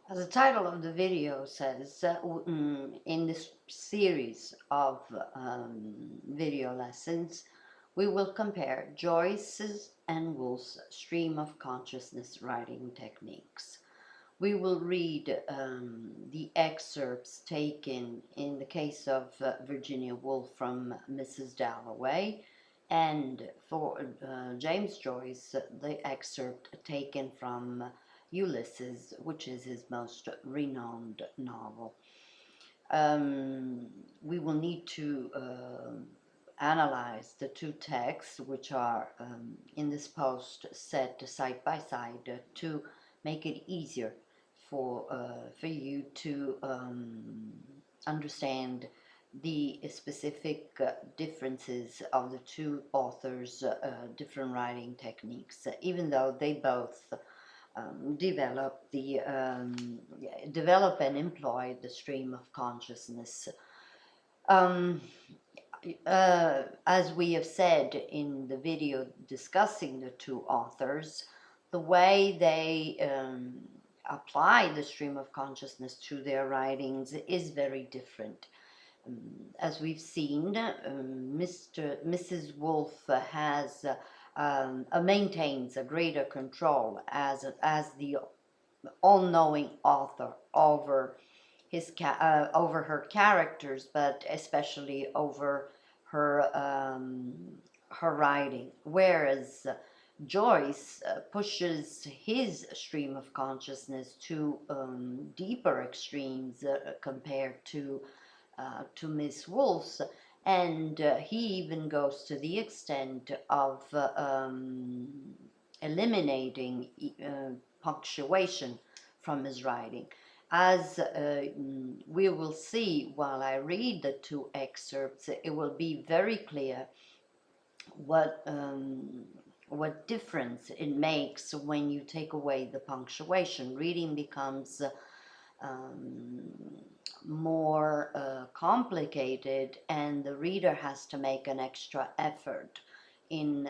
As the title of the video says, in this series of video lessons, we will compare Joyce's and Woolf's stream of consciousness writing techniques. We will read the excerpts taken in the case of Virginia Woolf from Mrs. Dalloway, and for James Joyce, the excerpt taken from Ulysses, which is his most renowned novel. We will need to analyze the two texts, which are in this post set side by side to make it easier for you to understand the specific differences of the two authors' different writing techniques, even though they both develop and employ the stream of consciousness. As we have said in the video discussing the two authors, the way they apply the stream of consciousness to their writings is very different. As we've seen, Mrs. Woolf has maintains a greater control as the all-knowing author over over her characters, but especially over her writing, whereas Joyce pushes his stream of consciousness to deeper extremes compared to Miss Woolf's, and he even goes to the extent of eliminating punctuation from his writing. As we will see while I read the two excerpts, it will be very clear what difference it makes when you take away the punctuation. Reading becomes more complicated, and the reader has to make an extra effort in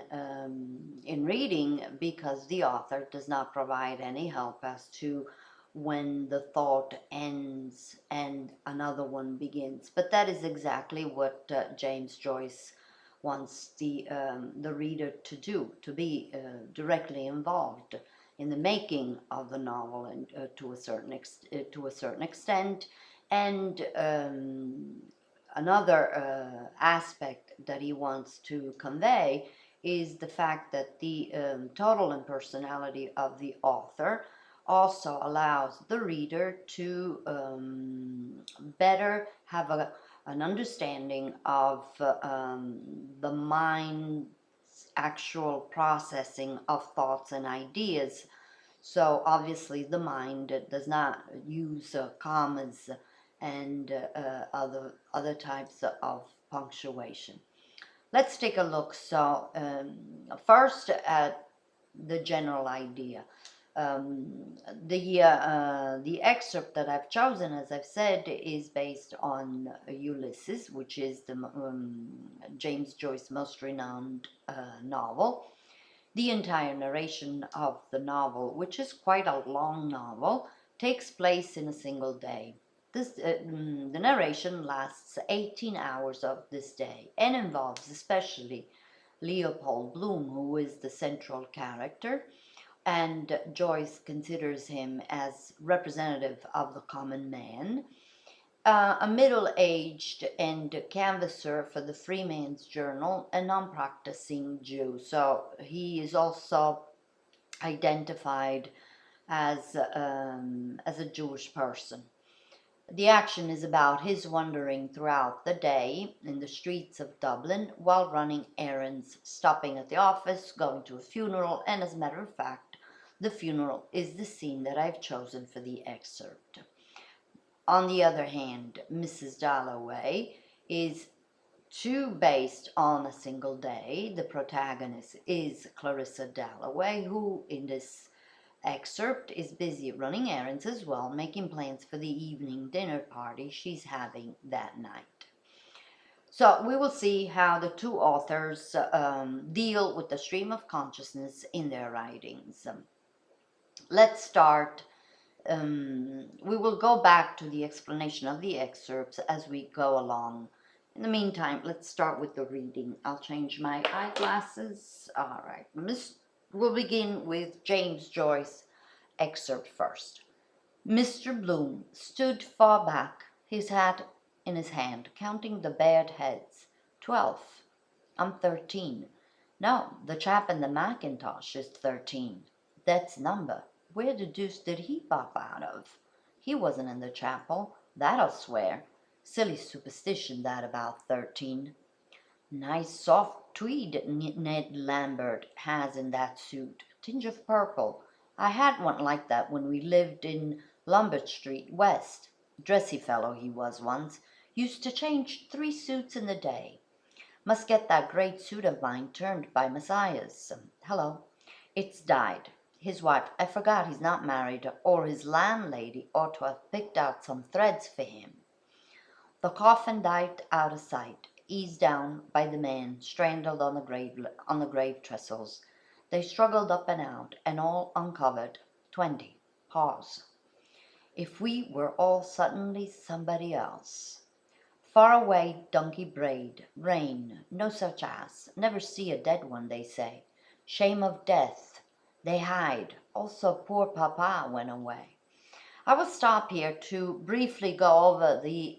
reading, because the author does not provide any help as to when the thought ends and another one begins. But that is exactly what James Joyce wants the reader to do, to be directly involved in the making of the novel, and to a certain extent. And another aspect that he wants to convey is the fact that the total impersonality of the author also allows the reader to better have an understanding of the mind's actual processing of thoughts and ideas. So obviously the mind does not use commas and other types of punctuation. Let's take a look. So first at the general idea. The excerpt that I've chosen, as I've said, is based on Ulysses, which is the James Joyce's most renowned novel. The entire narration of the novel, which is quite a long novel, takes place in a single day. The narration lasts 18 hours of this day and involves especially Leopold Bloom, who is the central character, and Joyce considers him as representative of the common man, a middle-aged and canvasser for the Freeman's Journal, a non-practicing Jew. So he is also identified as a Jewish person. The action is about his wandering throughout the day in the streets of Dublin while running errands, stopping at the office, going to a funeral, and as a matter of fact, the funeral is the scene that I've chosen for the excerpt. On the other hand, Mrs. Dalloway is too based on a single day. The protagonist is Clarissa Dalloway, who in this excerpt is busy running errands as well, making plans for the evening dinner party she's having that night. So we will see how the two authors deal with the stream of consciousness in their writings. Let's start we will go back to the explanation of the excerpts as we go along. In the meantime, let's start with the reading. I'll change my eyeglasses. All right. We'll begin with James Joyce excerpt first. Mr. Bloom stood far back, his hat in his hand, counting the bared heads. 12. I'm 13. No, the chap in the mackintosh is 13. That's number. Where the deuce did he pop out of? He wasn't in the chapel, that I'll swear. Silly superstition, that about 13. Nice soft tweed Ned Lambert has in that suit. Tinge of purple. I had one like that when we lived in Lombard Street West. Dressy fellow he was once. Used to change 3 suits in the day. Must get that great suit of mine turned by Messiah's. Hello. It's dyed. His wife, I forgot he's not married, or his landlady ought to have picked out some threads for him. The coffin dived out of sight, eased down by the man, strangled on the grave trestles. They struggled up and out, and all uncovered. 20. Pause. If we were all suddenly somebody else. Far away donkey braid, rain, no such ass, never see a dead one, they say. Shame of death, they hide, also poor papa went away. I will stop here to briefly go over the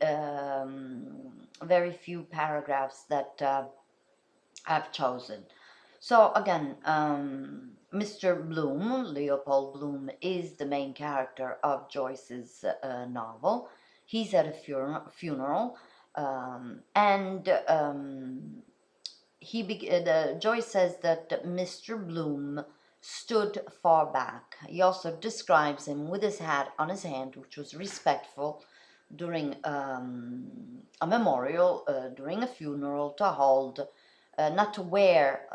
very few paragraphs that I've chosen. So again, Mr. Bloom, Leopold Bloom, is the main character of Joyce's novel. He's at a funeral. Joyce says that Mr. Bloom stood far back. He also describes him with his hat on his hand, which was respectful during a memorial, during a funeral, to hold, not to wear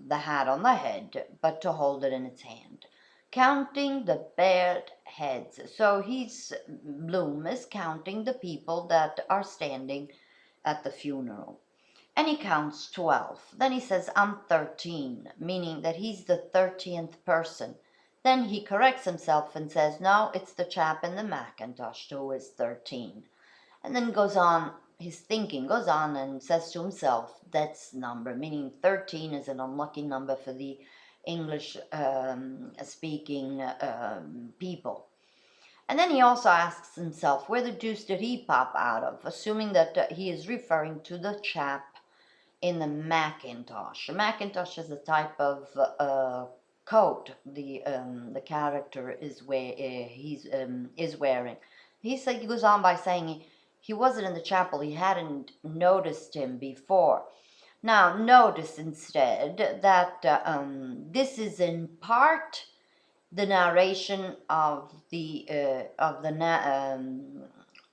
the hat on the head, but to hold it in its hand. Counting the bared heads. So Bloom is counting the people that are standing at the funeral. And he counts 12. Then he says, I'm 13, meaning that he's the 13th person. Then he corrects himself and says, no, it's the chap in the mackintosh who is 13. And then goes on, his thinking goes on and says to himself, that's number, meaning 13 is an unlucky number for the English speaking people. And then he also asks himself, where the deuce did he pop out of, assuming that he is referring to the chap in the mackintosh. A mackintosh is a type of coat the character is wearing. He goes on by saying he wasn't in the chapel, he hadn't noticed him before. Now notice instead that this is in part the narration of the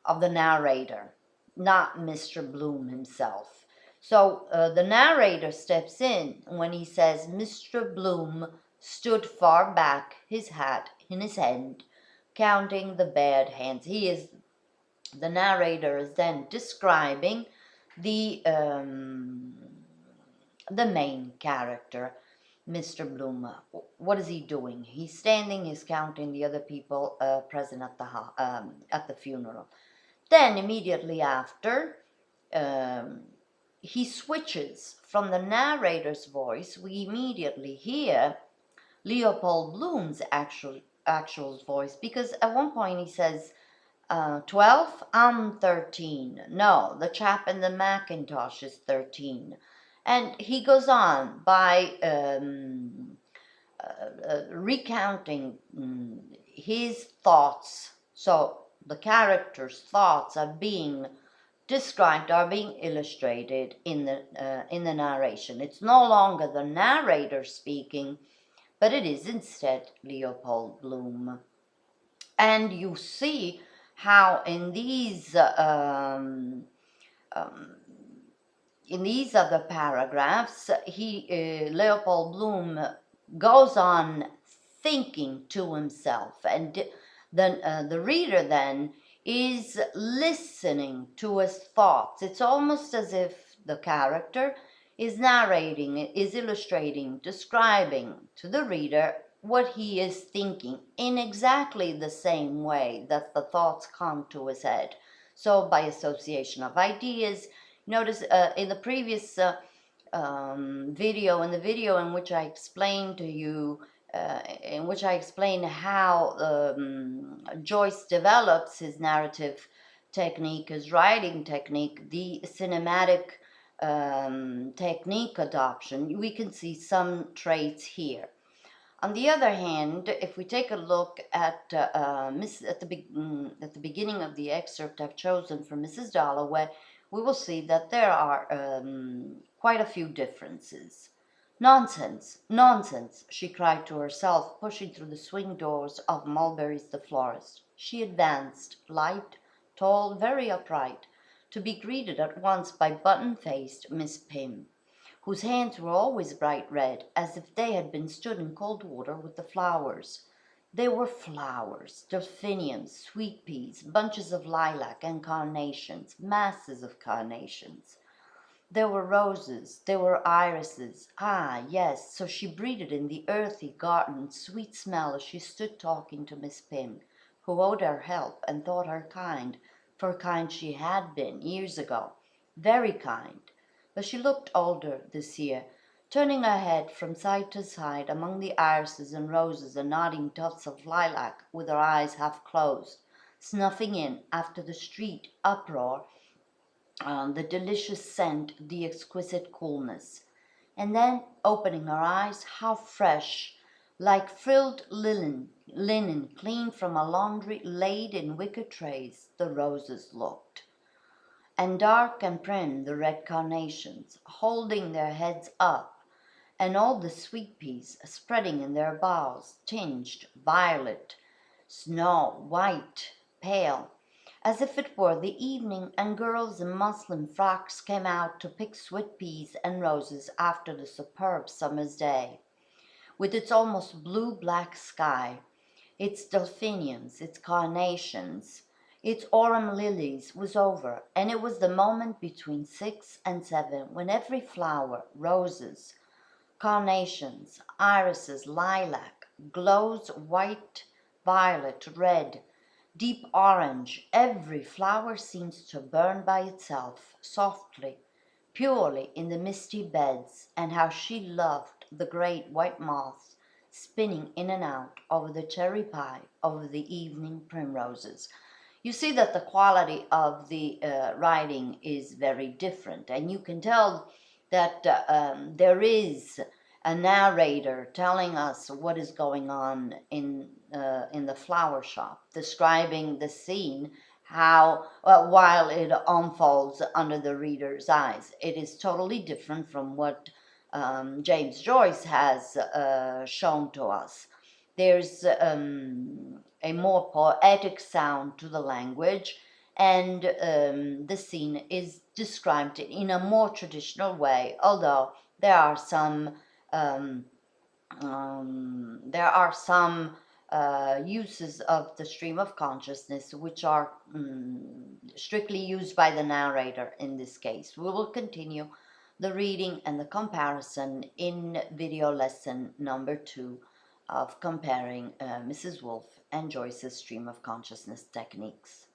narrator, not Mr. Bloom himself. So the narrator steps in when he says Mr. Bloom stood far back, his hat in his hand, counting the bared hands. The narrator is then describing the main character, Mr. Bloom. What is he doing? He's standing, he's counting the other people present at the funeral. Then immediately after, he switches from the narrator's voice. We immediately hear Leopold Bloom's actual voice, because at one point he says, 12, I'm 13. No, the chap in the mackintosh is 13. And he goes on by recounting his thoughts. So the character's thoughts are being described, are being illustrated in the narration. It's no longer the narrator speaking, but it is instead Leopold Bloom. And you see how in these other paragraphs, Leopold Bloom goes on thinking to himself, and then the reader then is listening to his thoughts. It's almost as if the character is narrating, is illustrating, describing to the reader what he is thinking in exactly the same way that the thoughts come to his head. So by association of ideas, notice in the previous video, in the video in which I explained to you, in which I explain how Joyce develops his narrative technique, his writing technique, the cinematic technique adoption, we can see some traits here. On the other hand, if we take a look at at the beginning of the excerpt I've chosen from Mrs. Dalloway, we will see that there are quite a few differences. Nonsense, nonsense, she cried to herself, pushing through the swing doors of Mulberry's the florist. She advanced, light, tall, very upright, to be greeted at once by button-faced Miss Pym, whose hands were always bright red, as if they had been stood in cold water with the flowers. They were flowers, delphiniums, sweet peas, bunches of lilac and carnations, masses of carnations. There were roses, there were irises. Ah, yes, so she breathed in the earthy garden sweet smell as she stood talking to Miss Pym, who owed her help and thought her kind, for kind she had been years ago, very kind. But she looked older this year, turning her head from side to side among the irises and roses and nodding tufts of lilac with her eyes half closed, snuffing in, after the street uproar, the delicious scent, the exquisite coolness. And then, opening her eyes, how fresh, like frilled linen clean from a laundry laid in wicker trays, the roses looked. And dark and prim the red carnations, holding their heads up, and all the sweet peas spreading in their boughs, tinged violet, snow white, pale, as if it were the evening and girls in muslin frocks came out to pick sweet peas and roses after the superb summer's day, with its almost blue-black sky, its delphiniums, its carnations, its autumn lilies was over, and it was the moment between 6 and 7 when every flower, roses, carnations, irises, lilac, glows white, violet, red, deep orange. Every flower seems to burn by itself, softly, purely in the misty beds. And how she loved the great white moths spinning in and out over the cherry pie, over the evening primroses. You see that the quality of the writing is very different, and you can tell that there is a narrator telling us what is going on in the flower shop, describing the scene, how while it unfolds under the reader's eyes. It is totally different from what James Joyce has shown to us. There's a more poetic sound to the language, and the scene is described in a more traditional way, although there are some um, uses of the stream of consciousness which are strictly used by the narrator in this case. We will continue the reading and the comparison in video lesson number 2 of comparing Mrs. Woolf and Joyce's stream of consciousness techniques.